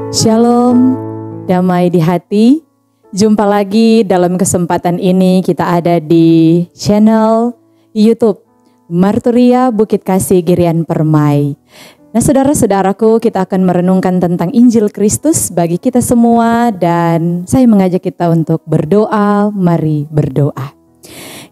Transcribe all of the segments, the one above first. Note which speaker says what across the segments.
Speaker 1: Shalom, damai di hati. Jumpa lagi dalam kesempatan ini kita ada di channel YouTube Marturia Bukit Kasih Girian Permai. Nah saudara-saudaraku, kita akan merenungkan tentang Injil Kristus bagi kita semua dan saya mengajak kita untuk berdoa. Mari berdoa.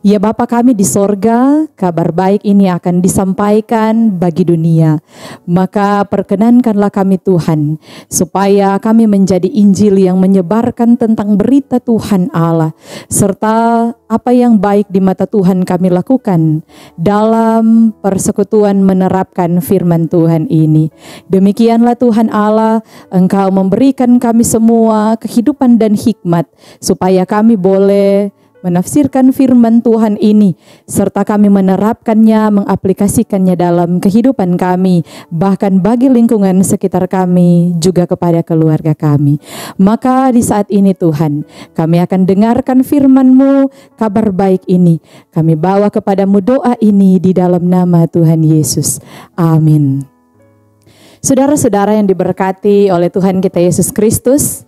Speaker 1: Ya Bapa kami di sorga, kabar baik ini akan disampaikan bagi dunia. Maka perkenankanlah kami Tuhan, supaya kami menjadi Injil yang menyebarkan tentang berita Tuhan Allah. Serta apa yang baik di mata Tuhan kami lakukan dalam persekutuan menerapkan firman Tuhan ini. Demikianlah Tuhan Allah, Engkau memberikan kami semua kehidupan dan hikmat, supaya kami boleh menafsirkan firman Tuhan ini, serta kami menerapkannya, mengaplikasikannya dalam kehidupan kami, bahkan bagi lingkungan sekitar kami, juga kepada keluarga kami. Maka di saat ini Tuhan, kami akan dengarkan firman-Mu, kabar baik ini. Kami bawa kepadamu doa ini di dalam nama Tuhan Yesus. Amin. Saudara-saudara yang diberkati oleh Tuhan kita Yesus Kristus,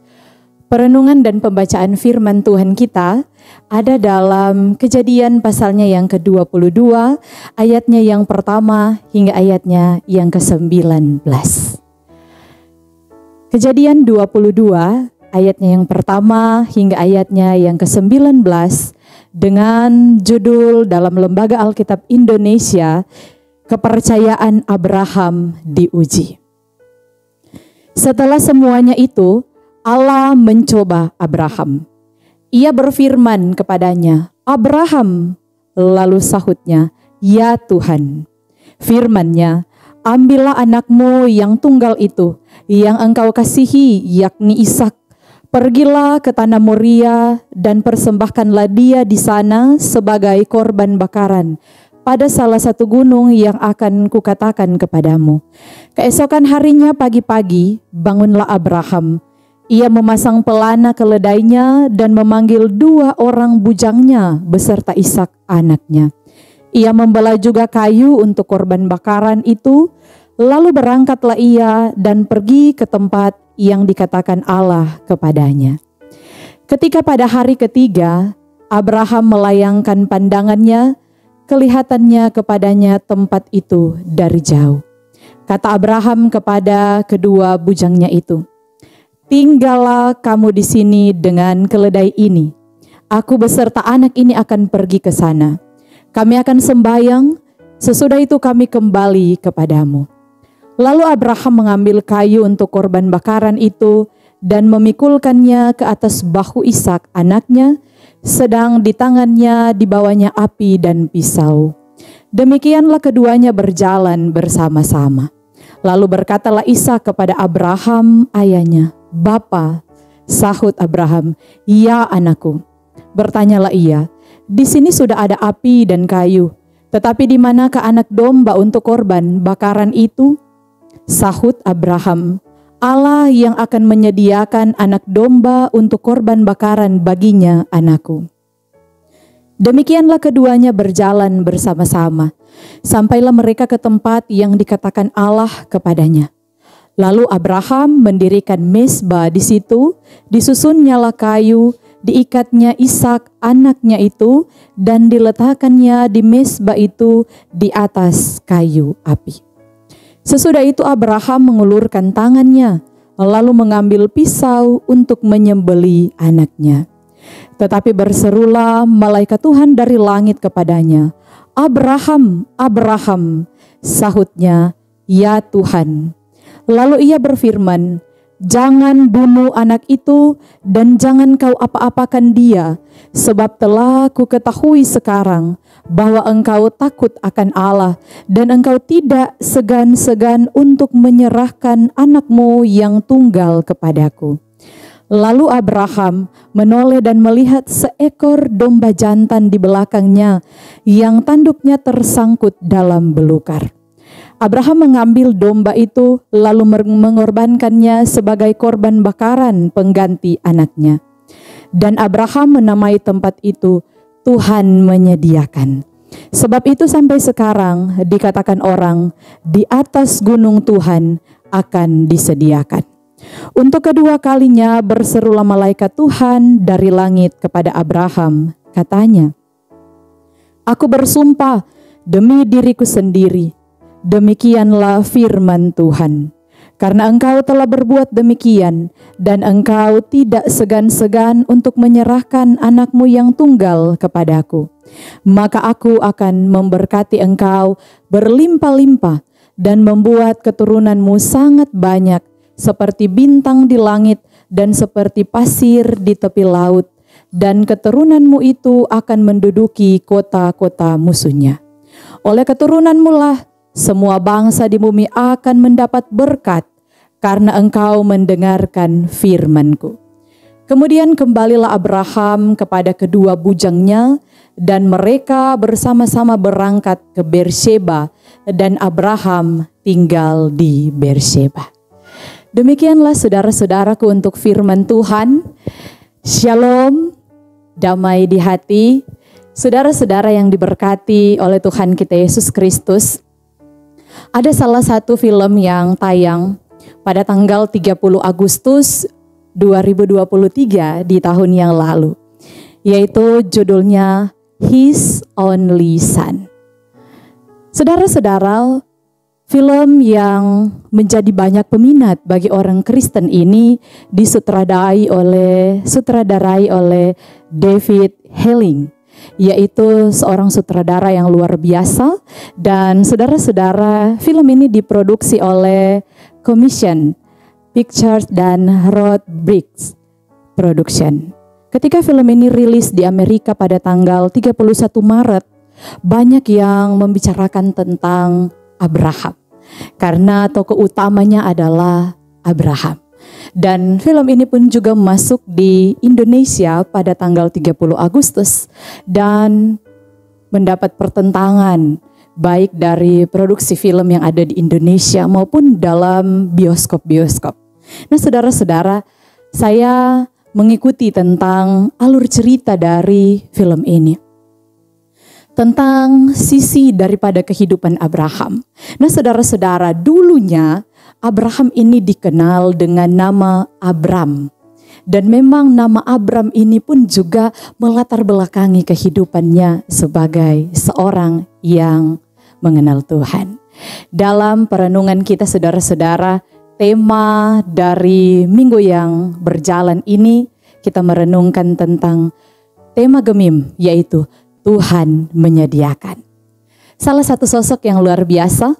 Speaker 1: perenungan dan pembacaan firman Tuhan kita ada dalam Kejadian pasalnya yang ke-22, ayatnya yang pertama hingga ayatnya yang ke-19. Kejadian 22, ayatnya yang pertama hingga ayatnya yang ke-19 dengan judul dalam Lembaga Alkitab Indonesia, Kepercayaan Abraham Diuji. Setelah semuanya itu, Allah mencoba Abraham. Ia berfirman kepadanya, "Abraham." Lalu sahutnya, "Ya Tuhan." Firman-Nya, "Ambillah anakmu yang tunggal itu, yang engkau kasihi, yakni Ishak. Pergilah ke tanah Moria dan persembahkanlah dia di sana sebagai korban bakaran pada salah satu gunung yang akan kukatakan kepadamu." Keesokan harinya pagi-pagi, bangunlah Abraham. Ia memasang pelana keledainya dan memanggil 2 orang bujangnya beserta Ishak anaknya. Ia membelah juga kayu untuk korban bakaran itu, lalu berangkatlah ia dan pergi ke tempat yang dikatakan Allah kepadanya. Ketika pada hari ketiga, Abraham melayangkan pandangannya, kelihatannya kepadanya tempat itu dari jauh. Kata Abraham kepada kedua bujangnya itu, "Tinggallah kamu di sini dengan keledai ini. Aku beserta anak ini akan pergi ke sana. Kami akan sembahyang, sesudah itu kami kembali kepadamu." Lalu Abraham mengambil kayu untuk korban bakaran itu dan memikulkannya ke atas bahu Ishak anaknya, sedang di tangannya dibawanya api dan pisau. Demikianlah keduanya berjalan bersama-sama. Lalu berkatalah Ishak kepada Abraham ayahnya, "Bapa." Sahut Abraham, "Ya anakku." Bertanyalah ia, "Di sini sudah ada api dan kayu, tetapi di manakah anak domba untuk korban bakaran itu?" Sahut Abraham, "Allah yang akan menyediakan anak domba untuk korban bakaran baginya anakku." Demikianlah keduanya berjalan bersama-sama, sampailah mereka ke tempat yang dikatakan Allah kepadanya. Lalu Abraham mendirikan mezbah di situ, disusunnyalah kayu, diikatnya Ishak anaknya itu, dan diletakkannya di mezbah itu di atas kayu api. Sesudah itu Abraham mengulurkan tangannya, lalu mengambil pisau untuk menyembelih anaknya. Tetapi berserulah malaikat Tuhan dari langit kepadanya, "Abraham, Abraham." Sahutnya, "Ya Tuhan." Lalu ia berfirman, "Jangan bunuh anak itu dan jangan kau apa-apakan dia, sebab telah ku ketahui sekarang bahwa engkau takut akan Allah dan engkau tidak segan-segan untuk menyerahkan anakmu yang tunggal kepadaku." Lalu Abraham menoleh dan melihat seekor domba jantan di belakangnya yang tanduknya tersangkut dalam belukar. Abraham mengambil domba itu lalu mengorbankannya sebagai korban bakaran pengganti anaknya. Dan Abraham menamai tempat itu Tuhan menyediakan. Sebab itu sampai sekarang dikatakan orang, di atas gunung Tuhan akan disediakan. Untuk kedua kalinya berserulah malaikat Tuhan dari langit kepada Abraham. Katanya, "Aku bersumpah demi diriku sendiri, demikianlah firman Tuhan. Karena engkau telah berbuat demikian, dan engkau tidak segan-segan untuk menyerahkan anakmu yang tunggal kepadaku, maka aku akan memberkati engkau berlimpah-limpah dan membuat keturunanmu sangat banyak, seperti bintang di langit dan seperti pasir di tepi laut, dan keturunanmu itu akan menduduki kota-kota musuhnya. Oleh keturunanmu lah semua bangsa di bumi akan mendapat berkat, karena engkau mendengarkan firman-Ku." Kemudian kembalilah Abraham kepada kedua bujangnya, dan mereka bersama-sama berangkat ke Beersheba, dan Abraham tinggal di Beersheba. Demikianlah saudara-saudaraku untuk firman Tuhan. Shalom, damai di hati. Saudara-saudara yang diberkati oleh Tuhan kita Yesus Kristus, ada salah satu film yang tayang pada tanggal 30 Agustus 2023 di tahun yang lalu, yaitu judulnya His Only Son. Saudara-saudara, film yang menjadi banyak peminat bagi orang Kristen ini disutradarai oleh David Helling, yaitu seorang sutradara yang luar biasa. Dan saudara-saudara, film ini diproduksi oleh Commission Pictures dan Road Bricks Production. Ketika film ini rilis di Amerika pada tanggal 31 Maret, banyak yang membicarakan tentang Abraham, karena tokoh utamanya adalah Abraham. Dan film ini pun juga masuk di Indonesia pada tanggal 30 Agustus dan mendapat pertentangan baik dari produksi film yang ada di Indonesia maupun dalam bioskop-bioskop. Nah, saudara-saudara, saya mengikuti tentang alur cerita dari film ini, tentang sisi daripada kehidupan Abraham. Nah, saudara-saudara, dulunya Abraham ini dikenal dengan nama Abram. Dan memang nama Abram ini pun juga melatar belakangi kehidupannya sebagai seorang yang mengenal Tuhan. Dalam perenungan kita, saudara-saudara, tema dari minggu yang berjalan ini kita merenungkan tentang tema Gemim, yaitu Tuhan menyediakan. Salah satu sosok yang luar biasa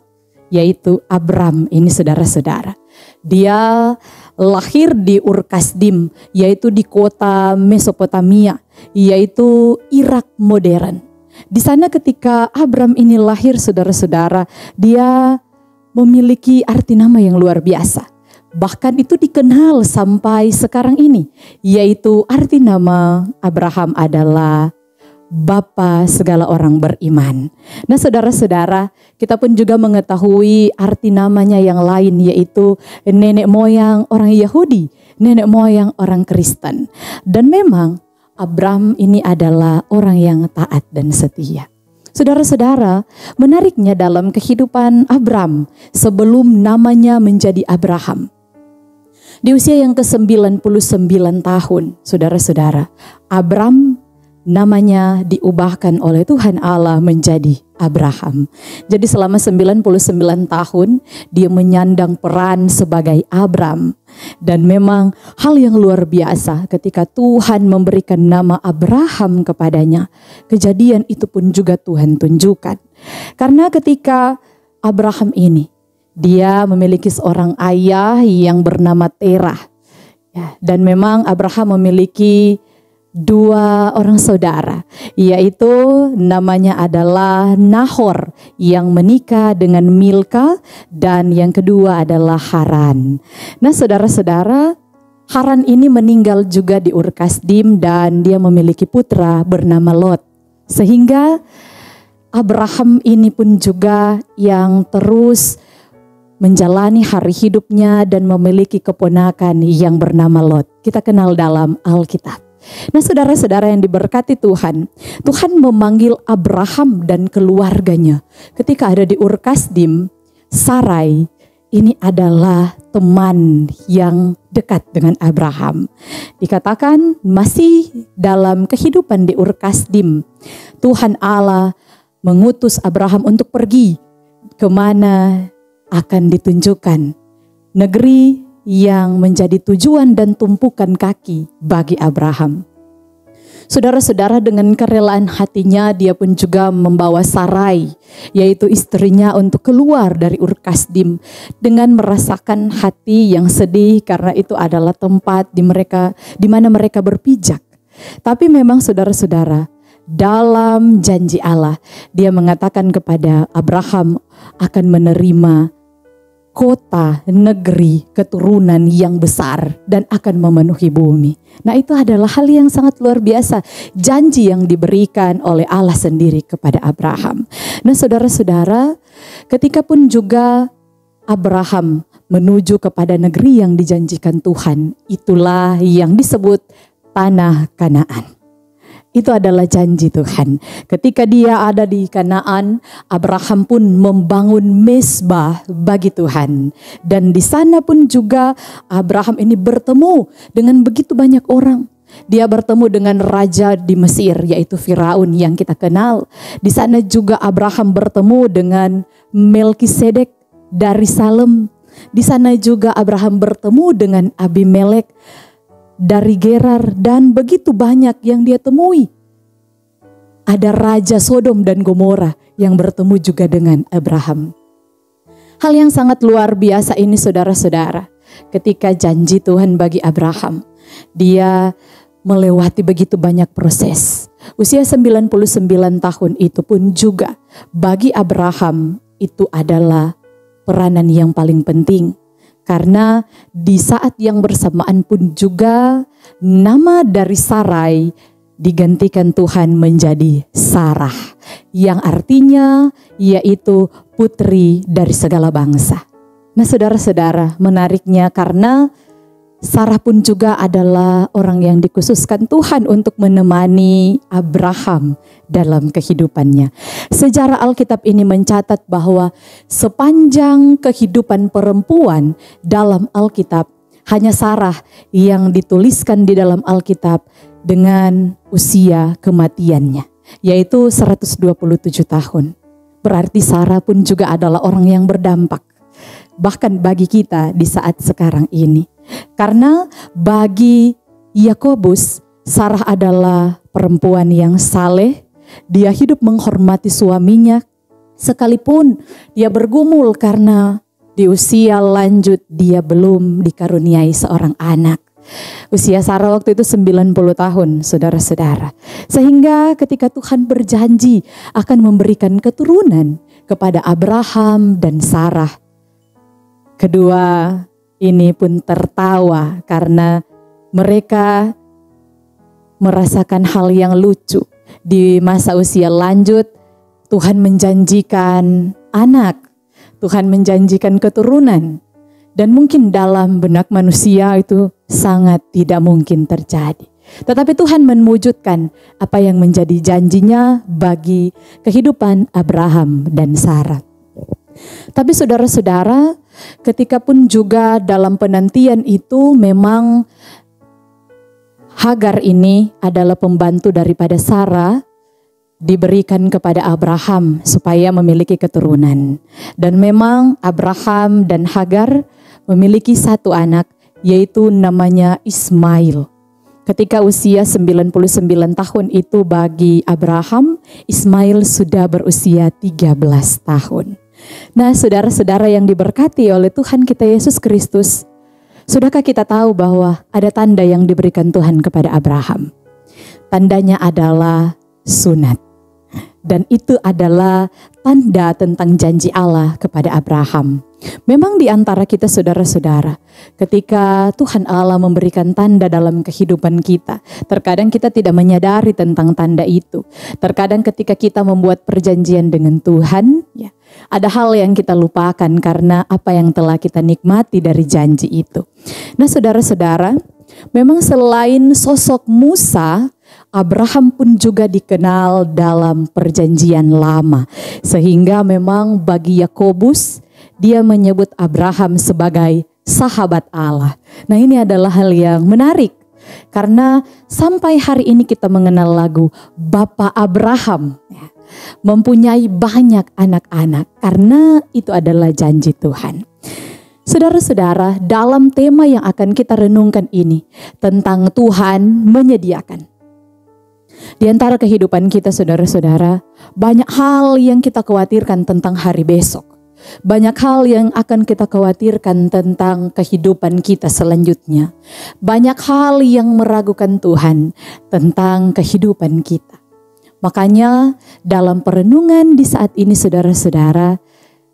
Speaker 1: yaitu Abram ini, saudara-saudara. Dia lahir di Ur Kasdim, yaitu di kota Mesopotamia, yaitu Irak modern. Di sana ketika Abram ini lahir, saudara-saudara, dia memiliki arti nama yang luar biasa. Bahkan itu dikenal sampai sekarang ini, yaitu arti nama Abraham adalah Bapa segala orang beriman. Nah, saudara-saudara, kita pun juga mengetahui arti namanya yang lain, yaitu nenek moyang orang Yahudi, nenek moyang orang Kristen. Dan memang Abram ini adalah orang yang taat dan setia. Saudara-saudara, menariknya dalam kehidupan Abram sebelum namanya menjadi Abraham, di usia yang ke-99 tahun, saudara-saudara, Abram namanya diubahkan oleh Tuhan Allah menjadi Abraham. Jadi selama 99 tahun dia menyandang peran sebagai Abram. Dan memang hal yang luar biasa ketika Tuhan memberikan nama Abraham kepadanya. Kejadian itu pun juga Tuhan tunjukkan. Karena ketika Abraham ini, dia memiliki seorang ayah yang bernama Terah. Dan memang Abraham memiliki dua orang saudara, yaitu namanya adalah Nahor yang menikah dengan Milka, dan yang kedua adalah Haran. Nah, saudara-saudara, Haran ini meninggal juga di Ur Kasdim dan dia memiliki putra bernama Lot. Sehingga Abraham ini pun juga yang terus menjalani hari hidupnya dan memiliki keponakan yang bernama Lot. Kita kenal dalam Alkitab. Nah, saudara-saudara yang diberkati Tuhan, Tuhan memanggil Abraham dan keluarganya ketika ada di Ur Kasdim. Sarai ini adalah teman yang dekat dengan Abraham. Dikatakan masih dalam kehidupan di Ur Kasdim, Tuhan Allah mengutus Abraham untuk pergi kemana akan ditunjukkan negeri yang menjadi tujuan dan tumpukan kaki bagi Abraham. Saudara-saudara, dengan kerelaan hatinya dia pun juga membawa Sarai, yaitu istrinya, untuk keluar dari Ur Kasdim dengan merasakan hati yang sedih karena itu adalah tempat di mana mereka berpijak. Tapi memang saudara-saudara, dalam janji Allah, dia mengatakan kepada Abraham akan menerima kota, negeri, keturunan yang besar dan akan memenuhi bumi. Nah, itu adalah hal yang sangat luar biasa, janji yang diberikan oleh Allah sendiri kepada Abraham. Nah, saudara-saudara, ketika pun juga Abraham menuju kepada negeri yang dijanjikan Tuhan, itulah yang disebut tanah Kanaan. Itu adalah janji Tuhan. Ketika dia ada di Kanaan, Abraham pun membangun mezbah bagi Tuhan. Dan di sana pun juga Abraham ini bertemu dengan begitu banyak orang. Dia bertemu dengan raja di Mesir, yaitu Firaun yang kita kenal. Di sana juga Abraham bertemu dengan Melkisedek dari Salem. Di sana juga Abraham bertemu dengan Abimelek dari Gerar, dan begitu banyak yang dia temui. Ada Raja Sodom dan Gomora yang bertemu juga dengan Abraham. Hal yang sangat luar biasa ini saudara-saudara, ketika janji Tuhan bagi Abraham, dia melewati begitu banyak proses. Usia 99 tahun itu pun juga bagi Abraham itu adalah peranan yang paling penting. Karena di saat yang bersamaan pun juga nama dari Sarai digantikan Tuhan menjadi Sarah, yang artinya yaitu putri dari segala bangsa. Nah, saudara-saudara, menariknya karena Sarah pun juga adalah orang yang dikhususkan Tuhan untuk menemani Abraham dalam kehidupannya. Sejarah Alkitab ini mencatat bahwa sepanjang kehidupan perempuan dalam Alkitab, hanya Sarah yang dituliskan di dalam Alkitab dengan usia kematiannya, yaitu 127 tahun. Berarti Sarah pun juga adalah orang yang berdampak, bahkan bagi kita di saat sekarang ini. Karena bagi Yakobus, Sarah adalah perempuan yang saleh. Dia hidup menghormati suaminya, sekalipun dia bergumul karena di usia lanjut dia belum dikaruniai seorang anak. Usia Sarah waktu itu 90 tahun, saudara-saudara. Sehingga ketika Tuhan berjanji akan memberikan keturunan kepada Abraham dan Sarah, kedua ini pun tertawa karena mereka merasakan hal yang lucu. Di masa usia lanjut, Tuhan menjanjikan anak, Tuhan menjanjikan keturunan. Dan mungkin dalam benak manusia itu sangat tidak mungkin terjadi. Tetapi Tuhan mewujudkan apa yang menjadi janjinya bagi kehidupan Abraham dan Sarah. Tapi saudara-saudara, ketika pun juga dalam penantian itu memang Hagar ini adalah pembantu daripada Sarah, diberikan kepada Abraham supaya memiliki keturunan. Dan memang Abraham dan Hagar memiliki satu anak, yaitu namanya Ismail. Ketika usia 99 tahun itu bagi Abraham, Ismail sudah berusia 13 tahun. Nah, saudara-saudara yang diberkati oleh Tuhan kita Yesus Kristus, sudahkah kita tahu bahwa ada tanda yang diberikan Tuhan kepada Abraham? Tandanya adalah sunat. Dan itu adalah tanda tentang janji Allah kepada Abraham. Memang di antara kita saudara-saudara, ketika Tuhan Allah memberikan tanda dalam kehidupan kita, terkadang kita tidak menyadari tentang tanda itu. Terkadang ketika kita membuat perjanjian dengan Tuhan, ya, ada hal yang kita lupakan karena apa yang telah kita nikmati dari janji itu. Nah, saudara-saudara, memang selain sosok Musa, Abraham pun juga dikenal dalam perjanjian lama. Sehingga memang bagi Yakobus, dia menyebut Abraham sebagai sahabat Allah. Nah, ini adalah hal yang menarik. Karena sampai hari ini kita mengenal lagu Bapak Abraham, mempunyai banyak anak-anak, karena itu adalah janji Tuhan. Saudara-saudara, dalam tema yang akan kita renungkan ini tentang Tuhan menyediakan. Di antara kehidupan kita, saudara-saudara, banyak hal yang kita khawatirkan tentang hari besok. Banyak hal yang akan kita khawatirkan tentang kehidupan kita selanjutnya. Banyak hal yang meragukan Tuhan tentang kehidupan kita. Makanya dalam perenungan di saat ini, saudara-saudara,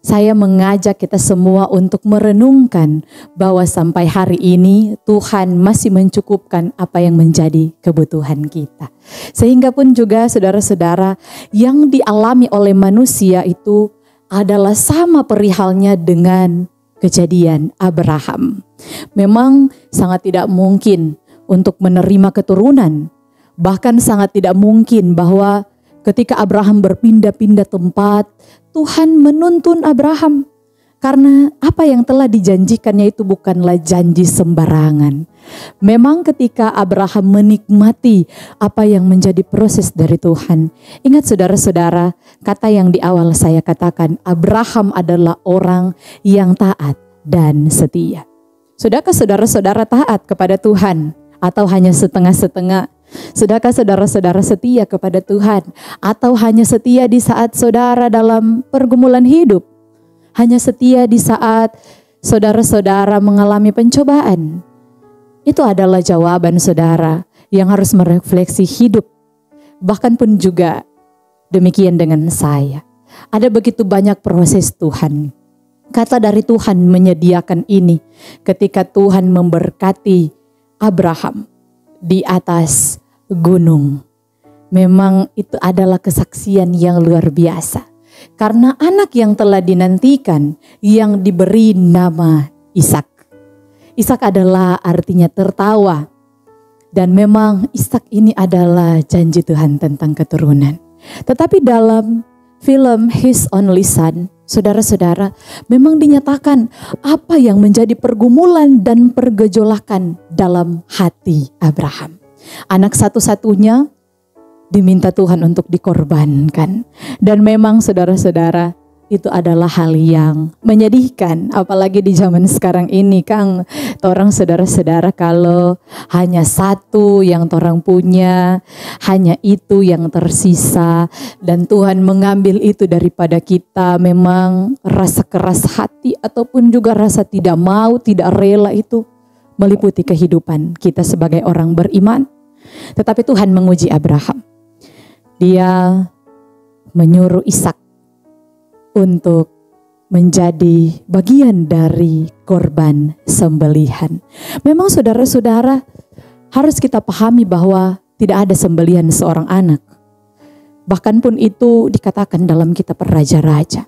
Speaker 1: saya mengajak kita semua untuk merenungkan bahwa sampai hari ini Tuhan masih mencukupkan apa yang menjadi kebutuhan kita. Sehingga pun juga saudara-saudara, yang dialami oleh manusia itu adalah sama perihalnya dengan kejadian Abraham. Memang sangat tidak mungkin untuk menerima keturunan. Bahkan sangat tidak mungkin bahwa ketika Abraham berpindah-pindah tempat, Tuhan menuntun Abraham. Karena apa yang telah dijanjikannya itu bukanlah janji sembarangan. Memang ketika Abraham menikmati apa yang menjadi proses dari Tuhan. Ingat saudara-saudara, kata yang di awal saya katakan, Abraham adalah orang yang taat dan setia. Sudahkah saudara-saudara taat kepada Tuhan? Atau hanya setengah-setengah? Sudahkah saudara-saudara setia kepada Tuhan? Atau hanya setia di saat saudara dalam pergumulan hidup? Hanya setia di saat saudara-saudara mengalami pencobaan? Itu adalah jawaban saudara yang harus merefleksi hidup. Bahkan pun juga demikian dengan saya. Ada begitu banyak proses Tuhan. Kata dari Tuhan menyediakan ini ketika Tuhan memberkati Abraham di atas gunung. Memang itu adalah kesaksian yang luar biasa. Karena anak yang telah dinantikan yang diberi nama Ishak. Ishak adalah artinya tertawa. Dan memang Ishak ini adalah janji Tuhan tentang keturunan. Tetapi dalam film His Only Son, saudara-saudara, memang dinyatakan apa yang menjadi pergumulan dan pergejolakan dalam hati Abraham. Anak satu-satunya diminta Tuhan untuk dikorbankan. Dan memang saudara-saudara, itu adalah hal yang menyedihkan. Apalagi di zaman sekarang ini, Kang. Torang saudara-saudara kalau hanya satu yang torang punya, hanya itu yang tersisa. Dan Tuhan mengambil itu daripada kita. Memang rasa keras hati ataupun juga rasa tidak mau, tidak rela itu meliputi kehidupan kita sebagai orang beriman. Tetapi Tuhan menguji Abraham. Dia menyuruh Ishak untuk menjadi bagian dari korban sembelihan. Memang saudara-saudara, harus kita pahami bahwa tidak ada sembelihan seorang anak. Bahkan pun itu dikatakan dalam kitab Raja-Raja.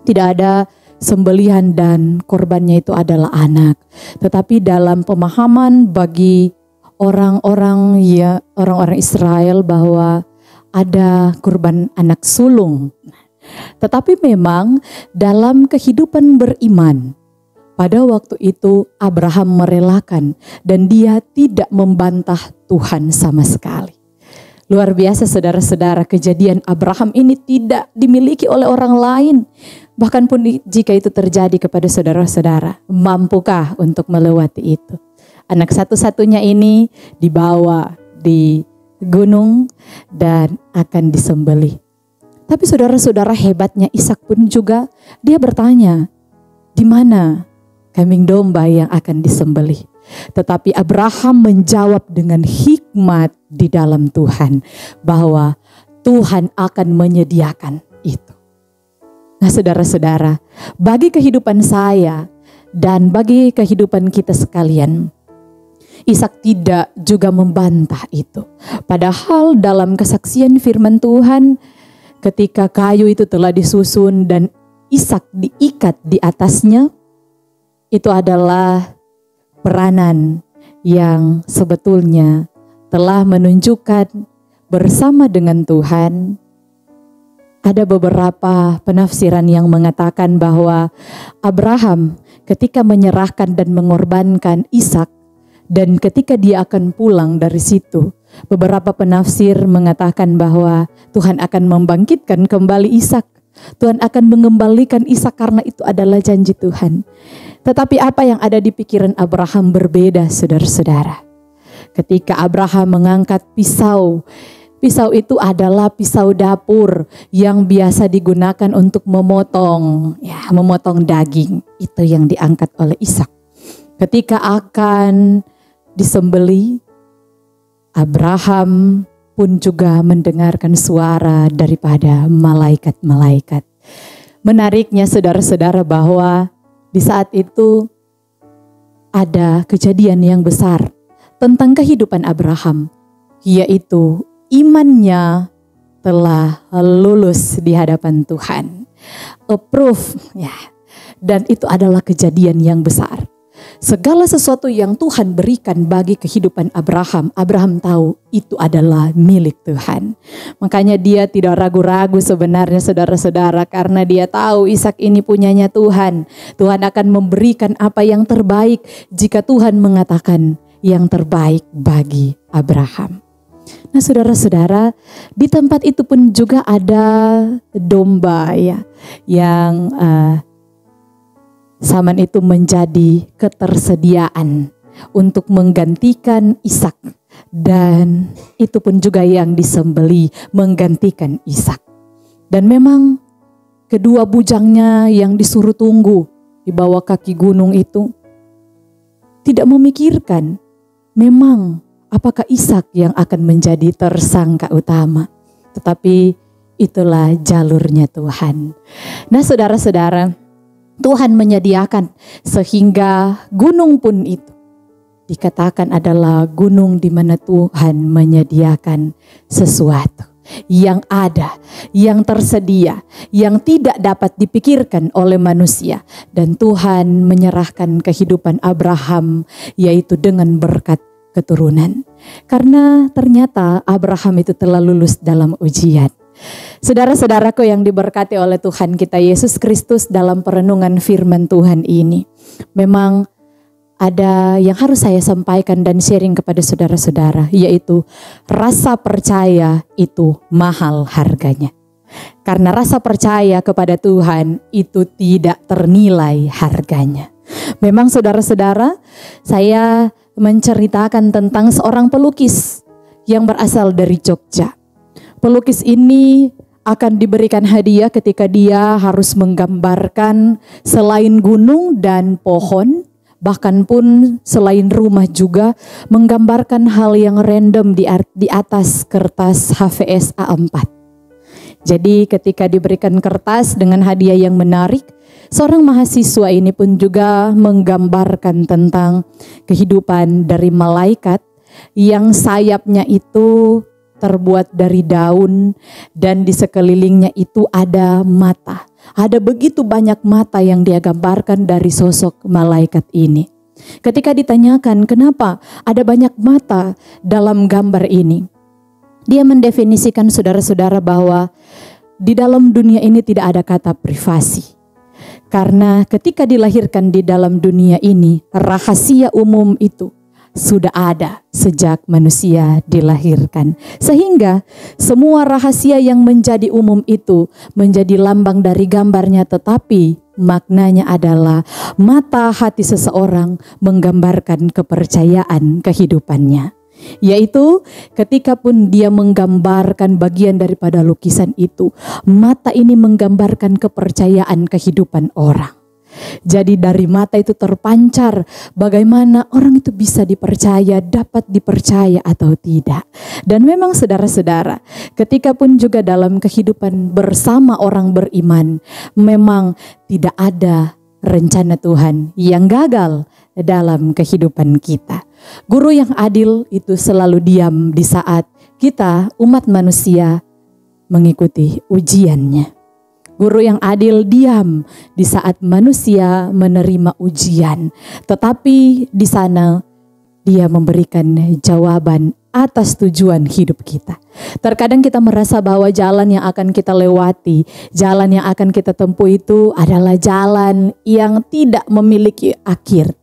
Speaker 1: Tidak ada sembelihan dan korbannya itu adalah anak. Tetapi dalam pemahaman bagi orang-orang Israel bahwa ada kurban anak sulung. Tetapi memang dalam kehidupan beriman, pada waktu itu Abraham merelakan dan dia tidak membantah Tuhan sama sekali. Luar biasa saudara-saudara, kejadian Abraham ini tidak dimiliki oleh orang lain. Bahkan pun jika itu terjadi kepada saudara-saudara, mampukah untuk melewati itu? Anak satu-satunya ini dibawa di gunung dan akan disembelih. Tapi saudara-saudara, hebatnya Ishak pun juga dia bertanya, di mana kambing domba yang akan disembelih? Tetapi Abraham menjawab dengan hikmat di dalam Tuhan bahwa Tuhan akan menyediakan itu. Nah saudara-saudara, bagi kehidupan saya dan bagi kehidupan kita sekalian, Ishak tidak juga membantah itu. Padahal dalam kesaksian firman Tuhan, ketika kayu itu telah disusun dan Ishak diikat di atasnya, itu adalah peranan yang sebetulnya telah menunjukkan bersama dengan Tuhan Ada beberapa penafsiran yang mengatakan bahwa Abraham ketika menyerahkan dan mengorbankan Ishak, dan ketika dia akan pulang dari situ, beberapa penafsir mengatakan bahwa Tuhan akan membangkitkan kembali Ishak. Tuhan akan mengembalikan Ishak karena itu adalah janji Tuhan. Tetapi apa yang ada di pikiran Abraham berbeda, saudara-saudara. Ketika Abraham mengangkat pisau, pisau itu adalah pisau dapur yang biasa digunakan untuk memotong daging. Itu yang diangkat oleh Ishak. Ketika akan disembeli, Abraham pun juga mendengarkan suara daripada malaikat-malaikat. Menariknya saudara-saudara bahwa di saat itu ada kejadian yang besar tentang kehidupan Abraham, yaitu imannya telah lulus di hadapan Tuhan. Approve, ya. Dan itu adalah kejadian yang besar. Segala sesuatu yang Tuhan berikan bagi kehidupan Abraham, Abraham tahu itu adalah milik Tuhan. Makanya dia tidak ragu-ragu sebenarnya saudara-saudara, karena dia tahu Ishak ini punyanya Tuhan. Tuhan akan memberikan apa yang terbaik jika Tuhan mengatakan yang terbaik bagi Abraham. Nah saudara-saudara, di tempat itu pun juga ada domba ya, yang zaman itu menjadi ketersediaan untuk menggantikan Ishak, dan itu pun juga yang disembeli menggantikan Ishak. Dan memang kedua bujangnya yang disuruh tunggu di bawah kaki gunung itu tidak memikirkan memang apakah Ishak yang akan menjadi tersangka utama, tetapi itulah jalurnya Tuhan. Nah saudara-saudara, Tuhan menyediakan sehingga gunung pun itu dikatakan adalah gunung di mana Tuhan menyediakan sesuatu yang ada, yang tersedia, yang tidak dapat dipikirkan oleh manusia. Dan Tuhan menyerahkan kehidupan Abraham yaitu dengan berkat keturunan. Karena ternyata Abraham itu telah lulus dalam ujian. Saudara-saudaraku yang diberkati oleh Tuhan kita Yesus Kristus, dalam perenungan firman Tuhan ini memang ada yang harus saya sampaikan dan sharing kepada saudara-saudara, yaitu rasa percaya itu mahal harganya. Karena rasa percaya kepada Tuhan itu tidak ternilai harganya. Memang saudara-saudara, saya menceritakan tentang seorang pelukis yang berasal dari Jogja. Pelukis ini akan diberikan hadiah ketika dia harus menggambarkan selain gunung dan pohon, bahkan pun selain rumah juga, menggambarkan hal yang random di atas kertas HVS A4. Jadi ketika diberikan kertas dengan hadiah yang menarik, seorang mahasiswa ini pun juga menggambarkan tentang kehidupan dari malaikat yang sayapnya itu terbuat dari daun, dan di sekelilingnya itu ada mata. Ada begitu banyak mata yang dia gambarkan dari sosok malaikat ini. Ketika ditanyakan kenapa ada banyak mata dalam gambar ini, dia mendefinisikan saudara-saudara bahwa di dalam dunia ini tidak ada kata privasi. Karena ketika dilahirkan di dalam dunia ini, rahasia umum itu sudah ada sejak manusia dilahirkan. Sehingga semua rahasia yang menjadi umum itu menjadi lambang dari gambarnya, tetapi maknanya adalah mata hati seseorang menggambarkan kepercayaan kehidupannya. Yaitu ketika pun dia menggambarkan bagian daripada lukisan itu, mata ini menggambarkan kepercayaan kehidupan orang. Jadi dari mata itu terpancar bagaimana orang itu bisa dipercaya, dapat dipercaya atau tidak. Dan memang saudara-saudara, ketika pun juga dalam kehidupan bersama orang beriman, memang tidak ada rencana Tuhan yang gagal dalam kehidupan kita. Guru yang adil itu selalu diam di saat kita umat manusia mengikuti ujiannya. Guru yang adil diam di saat manusia menerima ujian, tetapi di sana dia memberikan jawaban atas tujuan hidup kita. Terkadang kita merasa bahwa jalan yang akan kita lewati, jalan yang akan kita tempuh itu adalah jalan yang tidak memiliki akhir.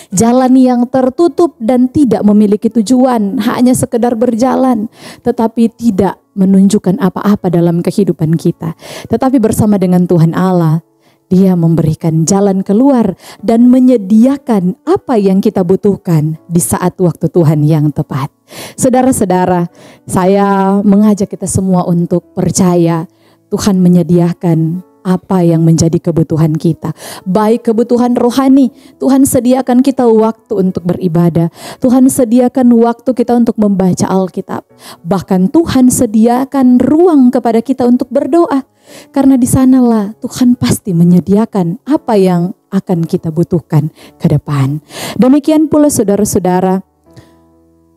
Speaker 1: Jalan yang tertutup dan tidak memiliki tujuan, hanya sekedar berjalan, tetapi tidak menunjukkan apa-apa dalam kehidupan kita. Tetapi bersama dengan Tuhan Allah, Dia memberikan jalan keluar dan menyediakan apa yang kita butuhkan di saat waktu Tuhan yang tepat. Saudara-saudara, saya mengajak kita semua untuk percaya Tuhan menyediakan apa yang menjadi kebutuhan kita. Baik kebutuhan rohani, Tuhan sediakan kita waktu untuk beribadah. Tuhan sediakan waktu kita untuk membaca Alkitab. Bahkan Tuhan sediakan ruang kepada kita untuk berdoa. Karena di sanalah Tuhan pasti menyediakan apa yang akan kita butuhkan ke depan. Demikian pula saudara-saudara,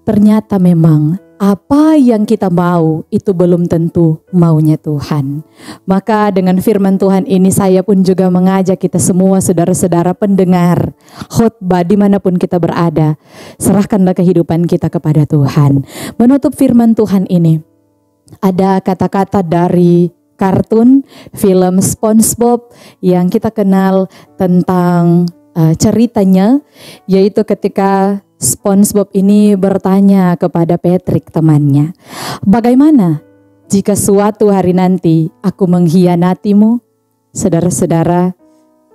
Speaker 1: ternyata memang apa yang kita mau itu belum tentu maunya Tuhan. Maka dengan firman Tuhan ini saya pun juga mengajak kita semua saudara-saudara pendengar khotbah dimanapun kita berada. Serahkanlah kehidupan kita kepada Tuhan. Menutup firman Tuhan ini, ada kata-kata dari kartun film SpongeBob yang kita kenal tentang ceritanya, yaitu ketika SpongeBob ini bertanya kepada Patrick temannya, "Bagaimana jika suatu hari nanti aku mengkhianatimu?" Saudara-saudara,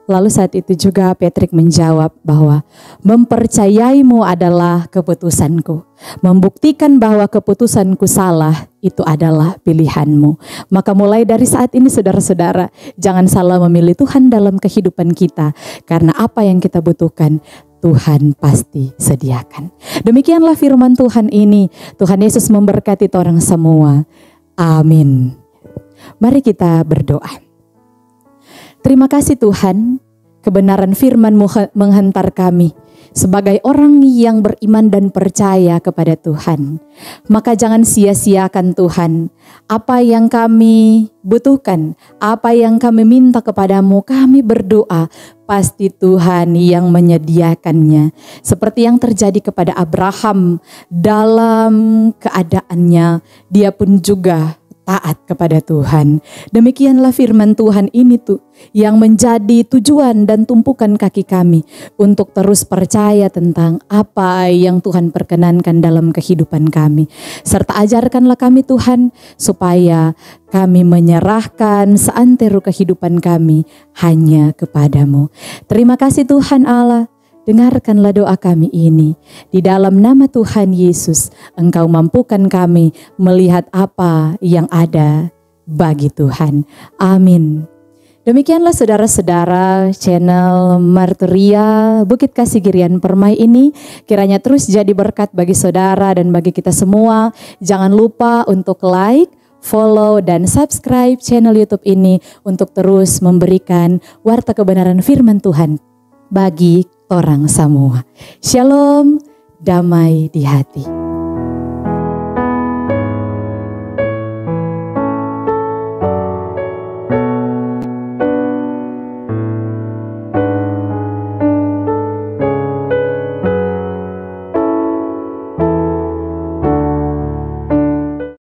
Speaker 1: lalu saat itu juga Patrick menjawab bahwa mempercayaimu adalah keputusanku. Membuktikan bahwa keputusanku salah itu adalah pilihanmu. Maka mulai dari saat ini saudara-saudara, jangan salah memilih Tuhan dalam kehidupan kita. Karena apa yang kita butuhkan Tuhan pasti sediakan. Demikianlah firman Tuhan ini. Tuhan Yesus memberkati orang semua. Amin. Mari kita berdoa. Terima kasih Tuhan, kebenaran firman-Mu menghantar kami sebagai orang yang beriman dan percaya kepada Tuhan. Maka jangan sia-siakan Tuhan apa yang kami butuhkan, apa yang kami minta kepadamu, kami berdoa pasti Tuhan yang menyediakannya. Seperti yang terjadi kepada Abraham dalam keadaannya, dia pun juga taat kepada Tuhan. Demikianlah firman Tuhan ini tuh yang menjadi tujuan dan tumpukan kaki kami untuk terus percaya tentang apa yang Tuhan perkenankan dalam kehidupan kami. Serta ajarkanlah kami Tuhan supaya kami menyerahkan seantero kehidupan kami hanya kepadamu. Terima kasih Tuhan Allah. Dengarkanlah doa kami ini. Di dalam nama Tuhan Yesus, Engkau mampukan kami melihat apa yang ada bagi Tuhan. Amin. Demikianlah saudara-saudara channel Marturia Bukit Kasih Girian Permai ini. Kiranya terus jadi berkat bagi saudara dan bagi kita semua. Jangan lupa untuk like, follow, dan subscribe channel YouTube ini untuk terus memberikan warta kebenaran firman Tuhan bagi orang semua. Shalom, damai di hati.